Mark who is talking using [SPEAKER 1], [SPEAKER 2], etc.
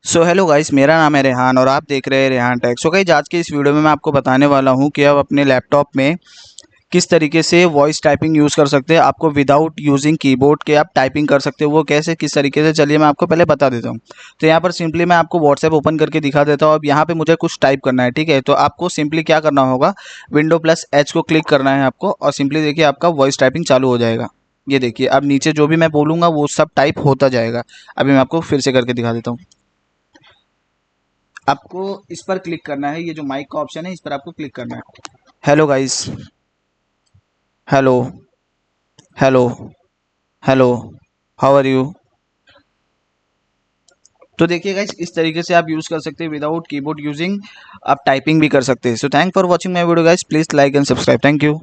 [SPEAKER 1] So hello guys, मेरा नाम है रेहान और आप देख रहे हैं रेहान टेक। सो गाइस, आज के इस वीडियो में मैं आपको बताने वाला हूं कि आप अपने लैपटॉप में किस तरीके से वॉइस टाइपिंग यूज़ कर सकते हैं। आपको विदाउट यूजिंग कीबोर्ड के आप टाइपिंग कर सकते हो। वो कैसे, किस तरीके से, चलिए मैं आपको पहले बता देता हूँ। तो यहाँ पर सिंपली मैं आपको व्हाट्सएप ओपन करके दिखा देता हूँ। अब यहाँ पे मुझे कुछ टाइप करना है, ठीक है। तो आपको सिंपली क्या करना होगा, Windows+H को क्लिक करना है आपको, और सिंपली देखिए आपका वॉइस टाइपिंग चालू हो जाएगा। ये देखिए, अब नीचे जो भी मैं बोलूँगा वो सब टाइप होता जाएगा। अभी मैं आपको फिर से करके दिखा देता हूँ। आपको इस पर क्लिक करना है, ये जो माइक का ऑप्शन है इस पर आपको क्लिक करना है। Hello guys, hello, hello, hello, how are you. तो देखिए गाइस, इस तरीके से आप यूज कर सकते हैं विदाउट कीबोर्ड यूजिंग। आप टाइपिंग भी कर सकते हैं। So thank for watching my video guys, please like and subscribe. Thank you.